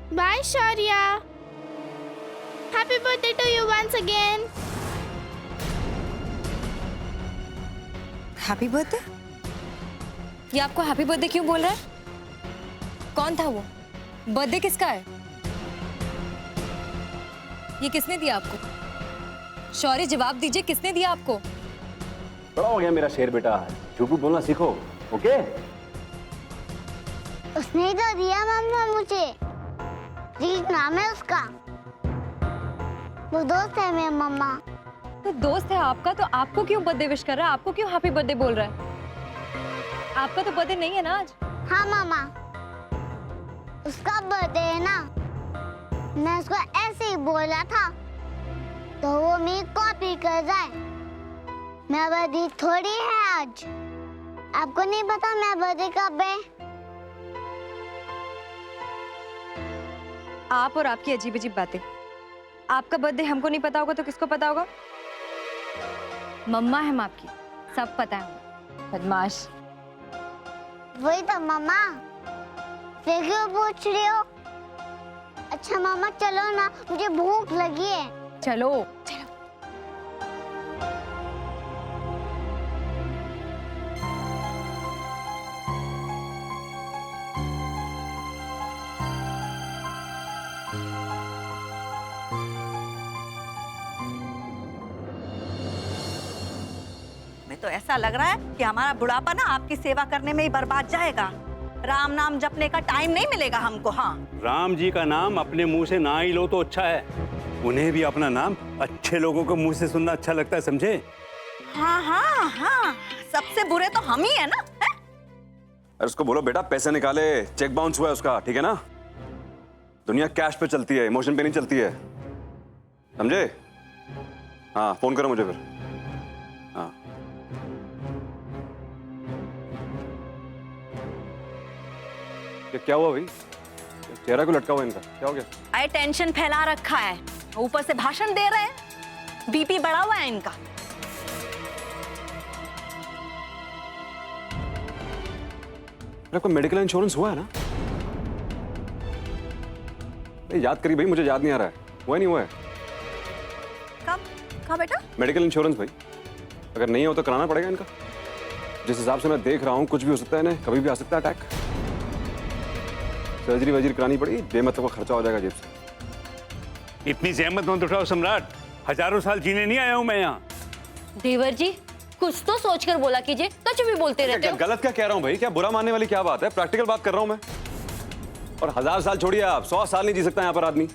Bye, Shaurya. Happy birthday to you once again. Happy birthday? ये आपको happy birthday क्यों बोल रहा है? कौन था वो? बर्थडे किसका है? ये किसने दिया आपको? शौर्य, जवाब दीजिए, किसने दिया आपको? बड़ा हो गया मेरा शेर बेटा, झूठ बोलना सीखो, ओके? उसने ही तो दिया मम्मा मुझे। जीत नाम है उसका। वो दोस्त है मेरा मम्मा। तो दोस्त है आपका, तो आपको क्यों बर्थडे विश कर रहा है? आपको क्यों हैप्पी बर्थडे बोल रहा है? आपका तो बर्थडे नहीं है ना आज? हाँ मामा, उसका बर्थडे है ना। मैं उसको ऐसे ही बोला था तो वो मेरी कॉपी कर रहा है। मेरा बर्थडे थोड़ी है आज। आपको नहीं पता मेरा बर्थडे कब है? आप और आपकी अजीब अजीब बातें। आपका बर्थडे हमको नहीं पता होगा तो किसको पता होगा? मम्मा हम आपकी, सब पता है। बदमाश। वही तो मामा, फिर क्यों पूछ रही हो? अच्छा मामा चलो ना, मुझे भूख लगी है। चलो। हमें तो ऐसा लग रहा है कि हमारा बुढ़ापा ना आपकी सेवा करने में ही बर्बाद जाएगा। राम नाम जपने का टाइम नहीं मिलेगा हमको। हाँ, राम जी का नाम अपने मुंह से ना ही लो तो अच्छा है। उन्हें भी अपना नाम अच्छे लोगों को मुंह से सुनना अच्छा लगता है, समझे? हाँ हाँ हाँ, सबसे बुरे तो हम ही है ना। है? अरे उसको बोलो बेटा पैसे निकाले, चेक बाउंस हुआ है उसका, ठीक है ना? दुनिया कैश पे चलती है, इमोशन पे नहीं चलती है, समझे? हाँ, फोन करो मुझे फिर। हाँ। क्या हुआ भाई? चेहरा क्यों लटका हुआ इनका? क्या हो गया? अरे टेंशन फैला रखा है, ऊपर से भाषण दे रहे हैं, बीपी बढ़ा हुआ है इनका। आपको मेडिकल इंश्योरेंस हुआ है ना? याद करिए भाई, मुझे याद नहीं आ रहा है। हुआ नहीं हुआ है? कब? कहाँ बेटा? मेडिकल इंश्योरेंस भाई, अगर नहीं हो तो कराना पड़ेगा इनका। जिस हिसाब से मैं देख रहा हूँ कुछ भी हो सकता है इन्हें, कभी भी आ सकता है अटैक। सर्जरी वर्जरी करानी पड़ी, बेमतलब का खर्चा हो जाएगा जेब से। इतनी जहमत मत उठाओ सम्राट, हजारों साल जीने नहीं आया हूं मैं यहाँ। देवर जी, कुछ तो सोचकर बोला कीजिए, कुछ भी बोलते रहते हो। गलत क्या कह रहा हूँ भाई? क्या बुरा मानने वाली क्या बात है? प्रैक्टिकल बात कर रहा हूँ मैं। और 1000 साल छोड़िए आप, 100 साल नहीं जी सकता यहाँ पर आदमी।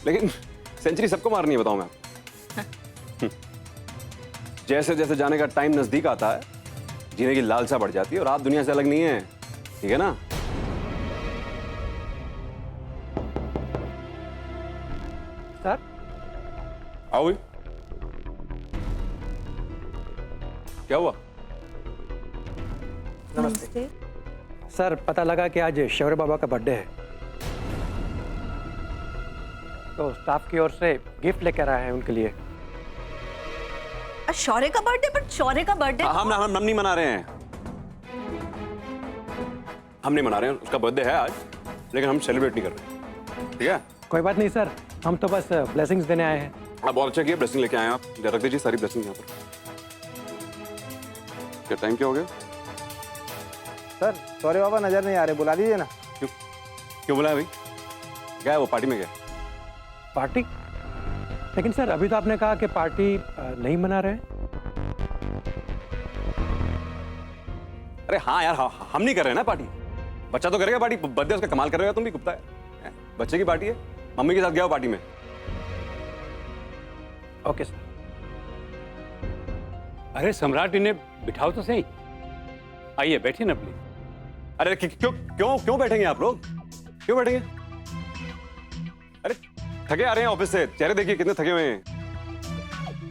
लेकिन सेंचुरी सबको मारनी है, बताऊं मैं। जैसे जैसे जाने का टाइम नजदीक आता है, जीने की लालसा बढ़ जाती है। और आप दुनिया से अलग नहीं है, ठीक है ना? सर, आओ भाई। क्या हुआ? नमस्ते। सर, पता लगा कि आज शौर्य बाबा का बर्थडे है, तो स्टाफ की ओर से गिफ्ट लेकर आए हैं उनके लिए। शौर्य का बर्थडे? बट शौर्य का बर्थडे हम नहीं मना रहे हैं। हम नहीं मना रहे हैं, उसका बर्थडे है आज, लेकिन हम सेलिब्रेट नहीं कर रहे, ठीक है? कोई बात नहीं सर, हम तो बस ब्लेसिंग्स देने आए हैं। आप बहुत अच्छा किया, ब्लेसिंग लेके आए आप। रख दीजिए सारी ब्लेसिंग यहाँ पर। क्या टाइम क्या हो गया? सर, शौर्य बाबा नजर नहीं आ रहे, बुला दीजिए ना। क्यों बुलाया भाई? क्या है वो, पार्टी में गया? पार्टी? लेकिन सर, अभी तो आपने कहा कि पार्टी नहीं मना रहे हैं। अरे हाँ यार, हम नहीं कर रहे ना पार्टी। बच्चा तो करेगा पार्टी, बर्थडे उसका। कमाल कर रहे हो तुम भी, कुत्ता है। बच्चे की पार्टी है, मम्मी के साथ गया हो पार्टी में। Okay sir. अरे सम्राट, इन्हें बिठाओ तो सही। आइए बैठिए ना प्लीज। अरे क्यों क्यों क्यों बैठेंगे आप लोग? क्यों बैठेंगे? अरे थके आ रहे हैं ऑफिस से, चेहरे देखिए कितने थके हुए हैं।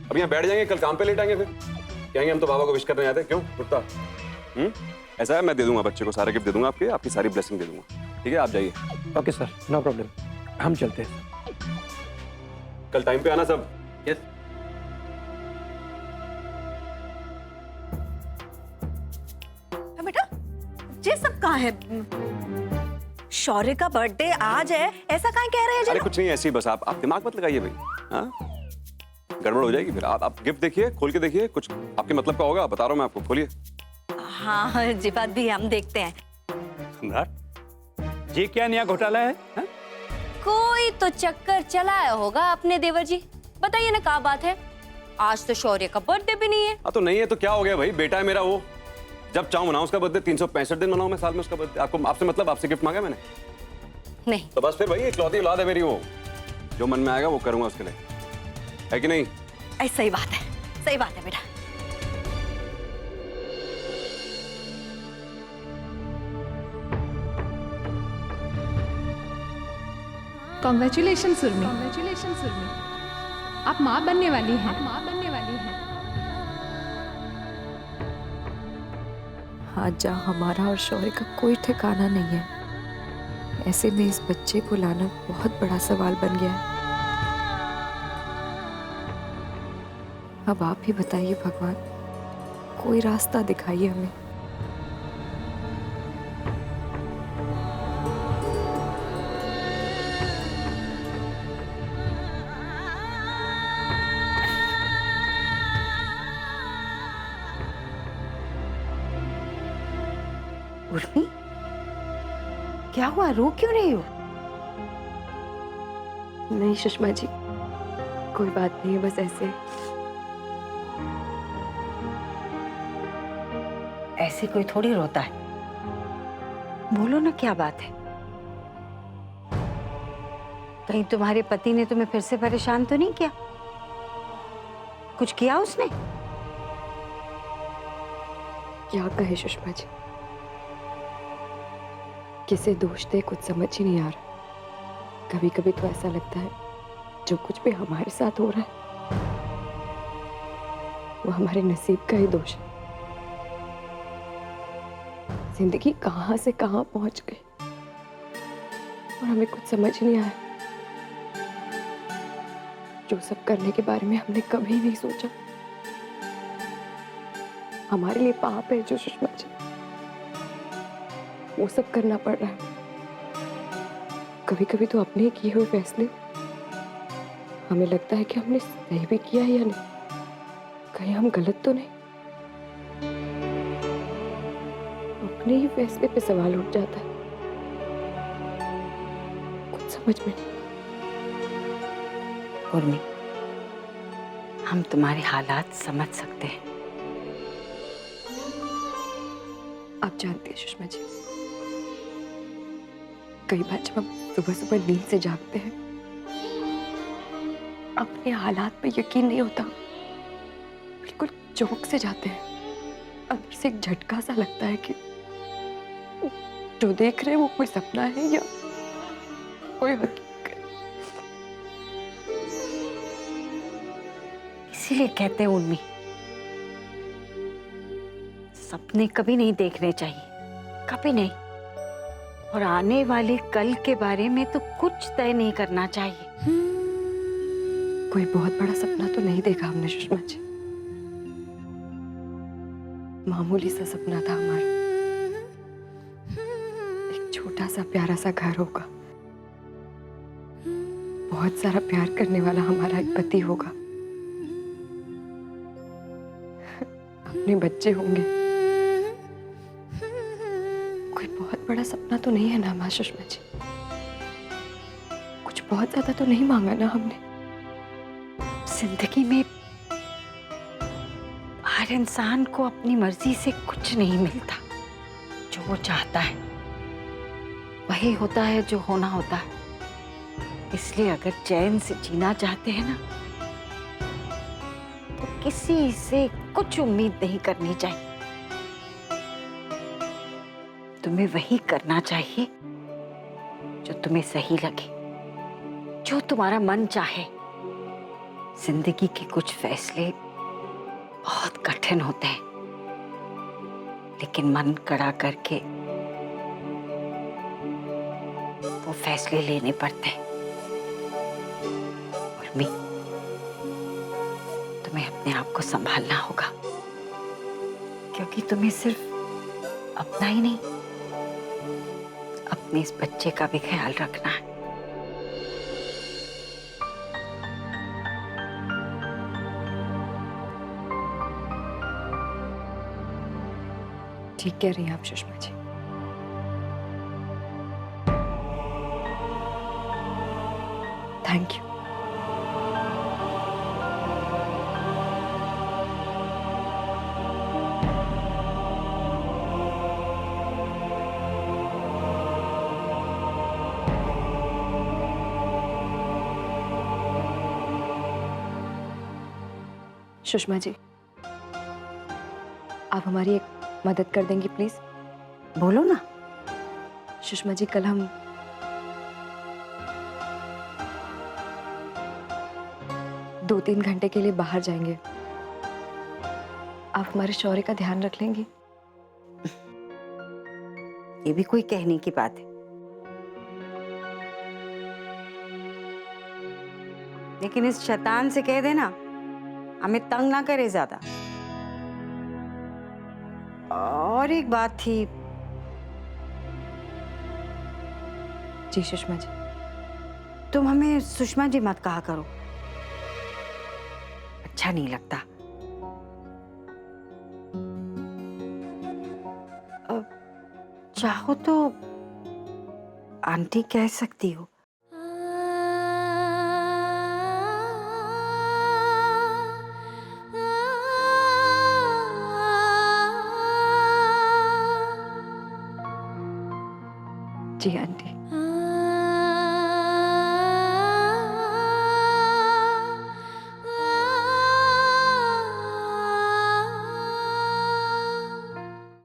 अब यहाँ बैठ जाएंगे, कल काम पे लेट आएंगे, फिर कहेंगे हम तो बाबा को विश करने आते हैं। क्यों कुत्ता? ऐसा है, मैं दे दूंगा बच्चे को, सारे गिफ्ट दे दूंगा आपके, आपकी सारी ब्लेसिंग दे दूंगा, ठीक है? आप जाइए। ओके सर, नो प्रॉब्लम, हम चलते हैं। कल टाइम पे आना सब। यस। बेटा, ये सब कहाँ है? शौर्य का बर्थडे आज है, ऐसा काहे कह रहे हैं अरे जनाब? कुछ नहीं, ऐसे ही बस आप दिमाग मत लगाइए भाई। हाँ, गड़बड़ हो जाएगी फिर। आप गिफ्ट देखिए, खोल के देखिए, कुछ आपके मतलब का होगा, बता रहा हूँ मैं आपको। खोलिए। हाँ जी बात भी, हम देखते हैं। सम्राट, ये क्या नया घोटाला है? हा? कोई तो चक्कर चलाया होगा अपने देवर जी। बताइए ना क्या बात है। आज तो शौर्य का बर्थडे भी नहीं है। हाँ तो नहीं है तो क्या हो गया भाई, बेटा है मेरा वो। जब चाहूँ मनाऊं उसका बर्थडे, 365 दिन मनाऊं मैं साल में उसका बर्थडे। आपको आपसे मतलब, आपसे गिफ्ट मांगा मैंने? नहीं। तो बस फिर भाई इकलौती औलाद है मेरी वो, जो मन में आएगा वो करूंगा उसके लिए, है कि नहीं? सही बात है, सही बात है बेटा। कॉन्ग्रेचुलेशन सुरमी, कॉन्ग्रेचुलेशन सुरमी, आप माँ बनने वाली हैं, आप माँ बनने वाली हैं। आज जहाँ हमारा और शौर्य का कोई ठिकाना नहीं है, ऐसे में इस बच्चे को लाना बहुत बड़ा सवाल बन गया है। अब आप ही बताइए भगवान, कोई रास्ता दिखाइए हमें। उर्मी, क्या हुआ, रो क्यों रही हो? नहीं सुषमा जी, कोई बात नहीं है, बस ऐसे। ऐसे कोई थोड़ी रोता है, बोलो ना क्या बात है। कहीं तुम्हारे पति ने तुम्हें फिर से परेशान तो नहीं किया? कुछ किया उसने? क्या कहे सुषमा जी, किसे दोष दे कुछ समझ ही नहीं आ रहा। कभी कभी तो ऐसा लगता है जो कुछ भी हमारे साथ हो रहा है वो हमारे नसीब का ही दोष है। जिंदगी कहां से कहां पहुंच गई और हमें कुछ समझ नहीं आया। जो सब करने के बारे में हमने कभी नहीं सोचा, हमारे लिए पाप है जो सुषमा जी, वो सब करना पड़ रहा है। कभी कभी तो अपने किए हुए फैसले हमें लगता है कि हमने सही भी किया है या नहीं, कहीं हम गलत तो नहीं। अपने ही फैसले पे सवाल उठ जाता है, कुछ समझ में नहीं। उर्मी, हम तुम्हारे हालात समझ सकते हैं। आप जानती हैं सुषमा जी, कई बार जब हम सुबह सुबह नींद से जागते हैं, अपने हालात पे यकीन नहीं होता, बिल्कुल चौंक से जाते हैं। अंदर से एक झटका सा लगता है कि जो देख रहे हैं वो कोई सपना है या कोई हकीकत। इसीलिए कहते हैं उर्मी, सपने कभी नहीं देखने चाहिए, कभी नहीं। और आने वाले कल के बारे में तो कुछ तय नहीं करना चाहिए। कोई बहुत बड़ा सपना तो नहीं देखा हमने सुषमा जी, मामूली सा सपना था हमारा। एक छोटा सा प्यारा सा घर होगा, बहुत सारा प्यार करने वाला हमारा एक पति होगा, अपने बच्चे होंगे। कोई बहुत बड़ा सपना तो नहीं है ना माँ सुषमा जी, कुछ बहुत ज्यादा तो नहीं मांगा ना हमने। जिंदगी में हर इंसान को अपनी मर्जी से कुछ नहीं मिलता। जो वो चाहता है वही होता है जो होना होता है। इसलिए अगर चैन से जीना चाहते हैं ना, तो किसी से कुछ उम्मीद नहीं करनी चाहिए। तुम्हें वही करना चाहिए जो तुम्हें सही लगे, जो तुम्हारा मन चाहे। जिंदगी के कुछ फैसले बहुत कठिन होते हैं, लेकिन मन कड़ा करके वो फैसले लेने पड़ते हैं। उर्मी, तुम्हें अपने आप को संभालना होगा, क्योंकि तुम्हें सिर्फ अपना ही नहीं, अपने इस बच्चे का भी ख्याल रखना है। ठीक कह रही हैं आप सुषमा जी। Thank you. सुषमा जी, आप हमारी एक मदद कर देंगी प्लीज? बोलो ना। सुषमा जी, कल हम दो तीन घंटे के लिए बाहर जाएंगे। आप हमारे शौर्य का ध्यान रख लेंगी? ये भी कोई कहने की बात है? लेकिन इस शैतान से कह देना हमें तंग ना करे ज्यादा। और एक बात थी। जी सुषमा जी। तुम हमें सुषमा जी मत कहा करो, अच्छा नहीं लगता। चाहो तो आंटी कह सकती हो। जी आंटी।